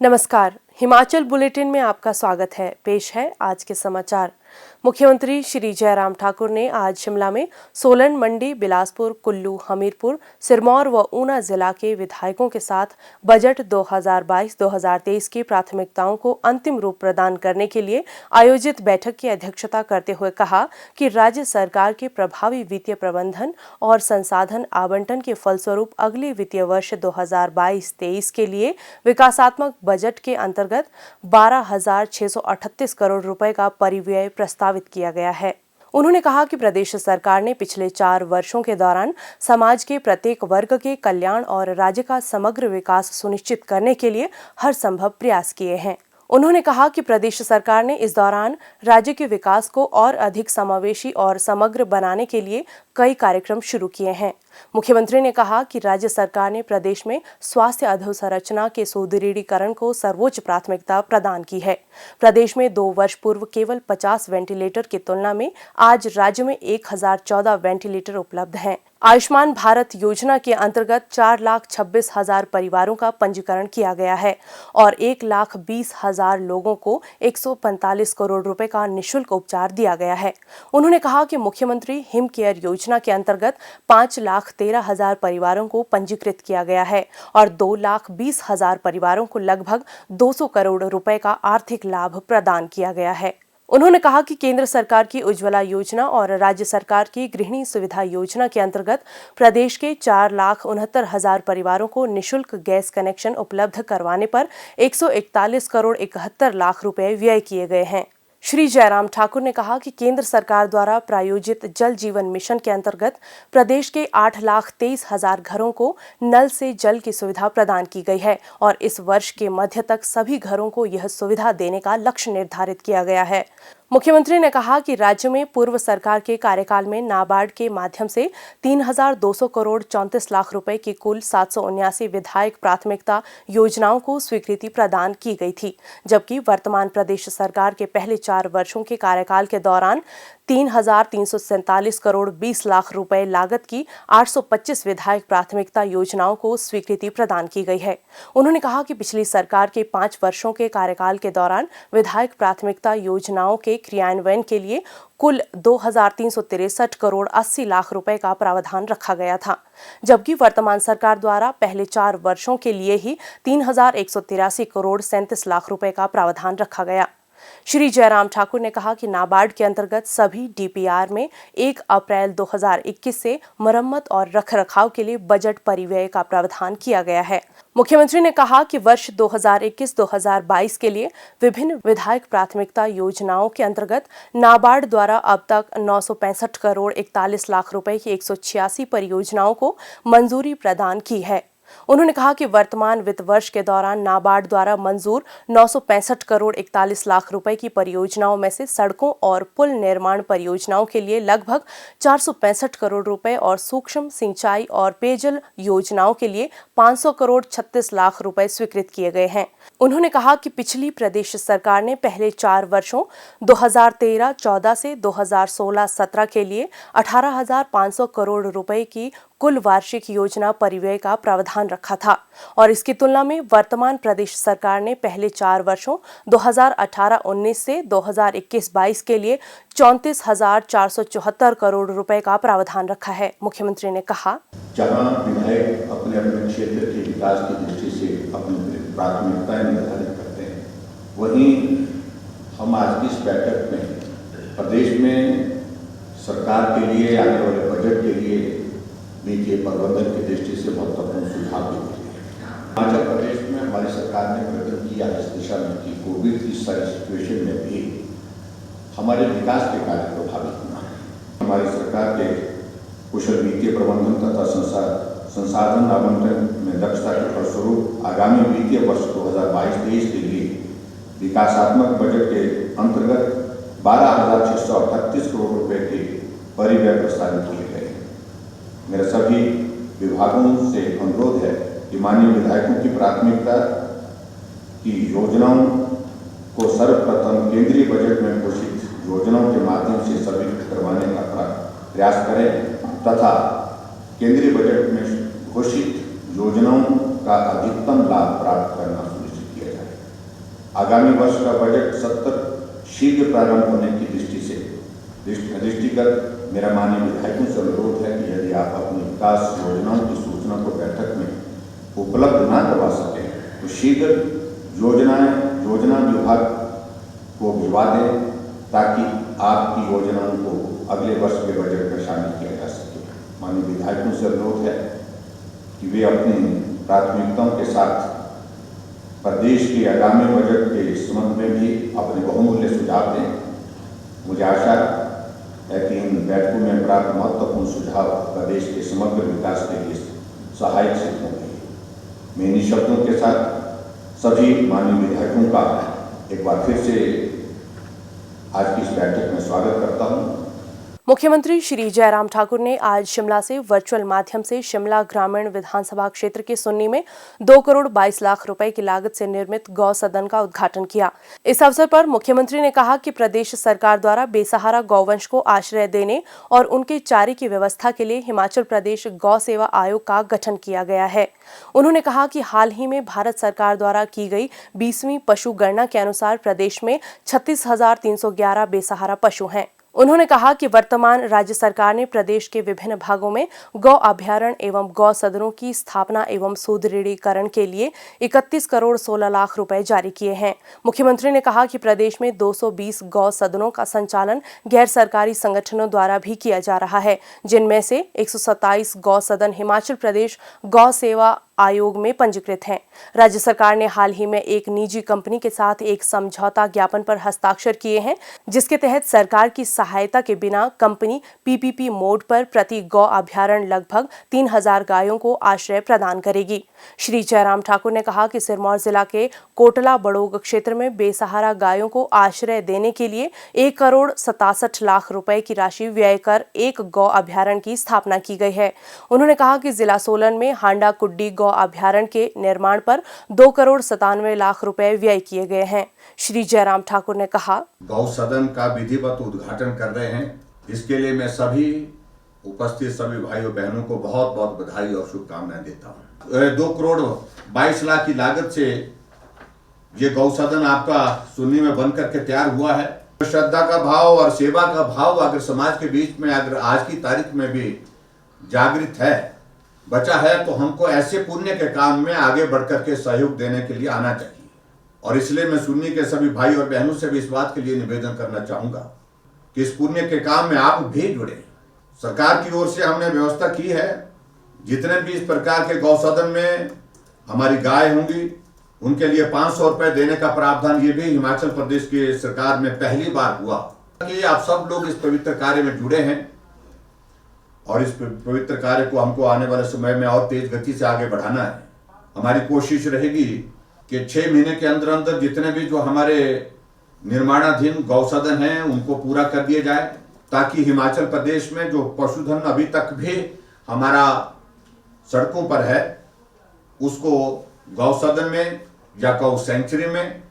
नमस्कार, हिमाचल बुलेटिन में आपका स्वागत है। पेश है आज के समाचार। मुख्यमंत्री श्री जयराम ठाकुर ने आज शिमला में सोलन, मंडी, बिलासपुर, कुल्लू, हमीरपुर, सिरमौर व ऊना जिला के विधायकों के साथ बजट 2022-2023 की प्राथमिकताओं को अंतिम रूप प्रदान करने के लिए आयोजित बैठक की अध्यक्षता करते हुए कहा कि राज्य सरकार के प्रभावी वित्तीय प्रबंधन और संसाधन आवंटन के फलस्वरूप अगले वित्तीय वर्ष 2022-23 के लिए विकासात्मक बजट के अंतर्गत 12,638 करोड़ रुपए का परिव्यय प्रस्तावित किया गया है। उन्होंने कहा कि प्रदेश सरकार ने पिछले 4 वर्षों के दौरान समाज के प्रत्येक वर्ग के कल्याण और राज्य का समग्र विकास सुनिश्चित करने के लिए हर संभव प्रयास किए हैं। उन्होंने कहा कि प्रदेश सरकार ने इस दौरान राज्य के विकास को और अधिक समावेशी और समग्र बनाने के लिए कई कार्यक्रम शुरू किए हैं। मुख्यमंत्री ने कहा कि राज्य सरकार ने प्रदेश में स्वास्थ्य अधोसंरचना के सुदृढ़ीकरण को सर्वोच्च प्राथमिकता प्रदान की है। प्रदेश में 2 वर्ष पूर्व केवल 50 वेंटिलेटर की तुलना में आज राज्य में 1014 वेंटिलेटर उपलब्ध हैं। आयुष्मान भारत योजना के अंतर्गत 4,26,000 परिवारों का पंजीकरण किया गया है और 1,20,000 लोगों को 145 करोड़ रुपए का निःशुल्क उपचार दिया गया है। उन्होंने कहा कि मुख्यमंत्री हिम केयर योजना के अंतर्गत 5,13,000 परिवारों को पंजीकृत किया गया है और 2,20,000 परिवारों को लगभग 200 करोड़ रुपए का आर्थिक लाभ प्रदान किया गया है। उन्होंने कहा कि केंद्र सरकार की उज्ज्वला योजना और राज्य सरकार की गृहिणी सुविधा योजना के अंतर्गत प्रदेश के 4,69,000 परिवारों को निःशुल्क गैस कनेक्शन उपलब्ध करवाने पर 141 करोड़ 71 लाख रुपए व्यय किए गए हैं। श्री जयराम ठाकुर ने कहा कि केंद्र सरकार द्वारा प्रायोजित जल जीवन मिशन के अंतर्गत प्रदेश के 8,23,000 घरों को नल से जल की सुविधा प्रदान की गई है और इस वर्ष के मध्य तक सभी घरों को यह सुविधा देने का लक्ष्य निर्धारित किया गया है। मुख्यमंत्री ने कहा कि राज्य में पूर्व सरकार के कार्यकाल में नाबार्ड के माध्यम से 3,200 करोड़ 34 लाख रुपए की कुल 779 विधायक प्राथमिकता योजनाओं को स्वीकृति प्रदान की गई थी, जबकि वर्तमान प्रदेश सरकार के पहले 4 वर्षों के कार्यकाल के दौरान 3,347 करोड़ 20 लाख रुपए लागत की 825 विधायक प्राथमिकता योजनाओं को स्वीकृति प्रदान की गई है। उन्होंने कहा कि पिछली सरकार के 5 वर्षों के कार्यकाल के दौरान विधायक प्राथमिकता योजनाओं के क्रियान्वयन के लिए कुल 2,363 करोड़ 80 लाख रुपए का प्रावधान रखा गया था, जबकि वर्तमान सरकार द्वारा पहले 4 वर्षों के लिए ही 3,183 करोड़ 37 लाख रुपए का प्रावधान रखा गया। श्री जयराम ठाकुर ने कहा कि नाबार्ड के अंतर्गत सभी डीपीआर में 1 अप्रैल 2021 से मरम्मत और रखरखाव के लिए बजट परिव्यय का प्रावधान किया गया है। मुख्यमंत्री ने कहा कि वर्ष 2021-2022 के लिए विभिन्न विधायक प्राथमिकता योजनाओं के अंतर्गत नाबार्ड द्वारा अब तक 965 करोड़ 41 लाख रुपए की 186 परियोजनाओं को मंजूरी प्रदान की है। उन्होंने कहा कि वर्तमान वित्त वर्ष के दौरान नाबार्ड द्वारा मंजूर 965 करोड़ 41 लाख रुपए की परियोजनाओं में से सड़कों और पुल निर्माण परियोजनाओं के लिए लगभग 465 करोड़ रुपए और सूक्ष्म सिंचाई और पेयजल योजनाओं के लिए 500 करोड़ 36 लाख रुपए स्वीकृत किए गए हैं। उन्होंने कहा कि पिछली प्रदेश सरकार ने पहले 4 वर्षों 2013-14 से 2016-17 के लिए 18,500 करोड़ रुपए की कुल वार्षिक योजना परिव्यय का प्रावधान रखा था और इसकी तुलना में वर्तमान प्रदेश सरकार ने पहले 4 वर्षों 2018-19 से 2021-22 के लिए 34,474 करोड़ रुपए का प्रावधान रखा है। मुख्यमंत्री ने कहा, जहां विधायक अपने अपने क्षेत्र के विकास की दृष्टि से अपनी प्राथमिकताएं निर्धारित करते हैं, वहीं हम आज की इस बैठक में प्रदेश में सरकार के लिए आने वाले बजट के लिए वित्तीय प्रबंधन की दृष्टि से महत्वपूर्ण सुझाव भी दिए हैं। हिमाचल प्रदेश में हमारी सरकार ने प्रयत्न किया इस दिशा में कि कोविड की सारी सिचुएशन में भी हमारे विकास के कार्य प्रभावित होना है। हमारी सरकार के कुशल वित्तीय प्रबंधन तथा संसाधन आवंटन में दक्षता के फलस्वरूप आगामी वित्तीय वर्ष 2022-23 के लिए विकासात्मक बजट के अंतर्गत 12,638 करोड़ रुपए के परिव्यय प्रस्तावित किए गए। मेरे सभी विभागों से अनुरोध है कि माननीय विधायकों की प्राथमिकता की योजनाओं को सर्वप्रथम केंद्रीय बजट में घोषित योजनाओं के माध्यम से सभी करवाने का प्रयास करें तथा केंद्रीय बजट में घोषित योजनाओं का अधिकतम लाभ प्राप्त करना सुनिश्चित किया जाए। आगामी वर्ष का बजट सत्र शीघ्र प्रारंभ होने की दृष्टिगत मेरा माननीय विधायकों से अनुरोध है कि यदि आप अपनी विकास योजनाओं की सूचना को बैठक में उपलब्ध न करवा सकें तो शीघ्र योजना विभाग को भिजवा दें ताकि आपकी योजनाओं को अगले वर्ष के बजट में शामिल किया जा सके। माननीय विधायकों से अनुरोध है कि वे अपनी प्राथमिकताओं के साथ प्रदेश के आगामी बजट के संबंध में भी अपने बहुमूल्य सुझाव दें। मुझे आशा है कि इन बैठकों में प्राप्त महत्वपूर्ण सुझाव प्रदेश के समग्र विकास के लिए सहायक सिद्ध होंगे। मैं इन्हीं शब्दों के साथ सभी माननीय विधायकों का एक बार फिर से आज की इस बैठक में स्वागत करता हूं। मुख्यमंत्री श्री जयराम ठाकुर ने आज शिमला से वर्चुअल माध्यम से शिमला ग्रामीण विधानसभा क्षेत्र के सुन्नी में 2 करोड़ 22 लाख रुपए की लागत से निर्मित गौ सदन का उद्घाटन किया। इस अवसर पर मुख्यमंत्री ने कहा कि प्रदेश सरकार द्वारा बेसहारा गौवंश को आश्रय देने और उनके चारे की व्यवस्था के लिए हिमाचल प्रदेश गौ सेवा आयोग का गठन किया गया है। उन्होंने कहा कि हाल ही में भारत सरकार द्वारा की गई 20वीं पशु गणना के अनुसार प्रदेश में 36,311 बेसहारा पशु हैं। उन्होंने कहा कि वर्तमान राज्य सरकार ने प्रदेश के विभिन्न भागों में गौ अभ्यारण्य एवं गौ सदनों की स्थापना एवं सुदृढ़ीकरण के लिए 31 करोड़ 16 लाख रुपए जारी किए हैं। मुख्यमंत्री ने कहा कि प्रदेश में 220 गौ सदनों का संचालन गैर सरकारी संगठनों द्वारा भी किया जा रहा है, जिनमें से 127 गौ सदन हिमाचल प्रदेश गौ सेवा आयोग में पंजीकृत हैं। राज्य सरकार ने हाल ही में एक निजी कंपनी के साथ एक समझौता ज्ञापन पर हस्ताक्षर किए हैं, जिसके तहत सरकार की सहायता के बिना कंपनी पीपीपी मोड पर प्रति गौ अभ्यारण्य लगभग 3000 गायों को आश्रय प्रदान करेगी। श्री जयराम ठाकुर ने कहा कि सिरमौर जिला के कोटला बड़ोग क्षेत्र में बेसहारा गायों को आश्रय देने के लिए 1 करोड़ 67 लाख रुपए की राशि व्यय कर एक गौ अभ्यारण्य की स्थापना की गई है। उन्होंने कहा कि जिला सोलन में हांडा कुड्डी गौ अभ्यारण्य के निर्माण पर 2 करोड़ 97 लाख रुपए व्यय किए गए हैं। श्री जयराम ठाकुर ने कहा, गौ सदन का विधिवत उद्घाटन कर रहे हैं। इसके लिए मैं सभी उपस्थित सभी भाइयों बहनों को बहुत बहुत बधाई और शुभकामनाएं देता हूं। 2 करोड़ 22 लाख की लागत से ये गौ सदन आपका सुन्नी में बनकर के तैयार हुआ है। श्रद्धा का भाव और सेवा का भाव अगर समाज के बीच में अगर आज की तारीख में भी जागृत है, बचा है, तो हमको ऐसे पुण्य के काम में आगे बढ़कर के सहयोग देने के लिए आना चाहिए। और इसलिए मैं सुन्नी के सभी भाई और बहनों से भी इस बात के लिए निवेदन करना चाहूंगा कि इस पुण्य के काम में आप भी जुड़े। सरकार की ओर से हमने व्यवस्था की है, जितने भी इस प्रकार के गौ सदन में हमारी गाय होंगी उनके लिए 500 रुपए देने का प्रावधान ये भी हिमाचल प्रदेश की सरकार में पहली बार हुआ। कि आप सब लोग इस पवित्र कार्य में जुड़े हैं और इस पवित्र कार्य को हमको आने वाले समय में और तेज गति से आगे बढ़ाना है। हमारी कोशिश रहेगी कि 6 महीने के अंदर अंदर जितने भी जो हमारे निर्माणाधीन गौ सदन हैं उनको पूरा कर दिया जाए, ताकि हिमाचल प्रदेश में जो पशुधन अभी तक भी हमारा सड़कों पर है उसको गौ सदन में या गौ सेंचुरी में,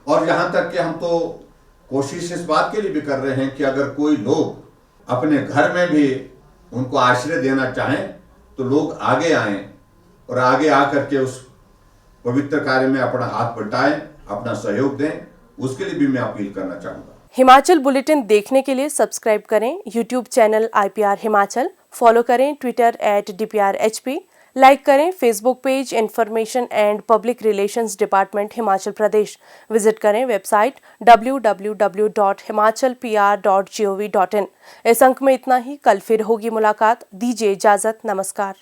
और यहाँ तक कि हम तो कोशिश इस बात के लिए भी कर रहे हैं कि अगर कोई लोग अपने घर में भी उनको आश्रय देना चाहें तो लोग आगे आएं और आगे आकर के उस पवित्र कार्य में अपना हाथ बटाएं, अपना सहयोग दें। उसके लिए भी मैं अपील करना चाहूंगा। हिमाचल बुलेटिन देखने के लिए सब्सक्राइब करें YouTube channel IPR Himachal, follow करें ट्विटर @DPRHP, लाइक करें Facebook page information and public relations department Himachal Pradesh, visit करें वेबसाइट www.himachalpr.gov.in। इस अंक में इतना ही, कल फिर होगी मुलाकात। दीजिए इजाजत, नमस्कार।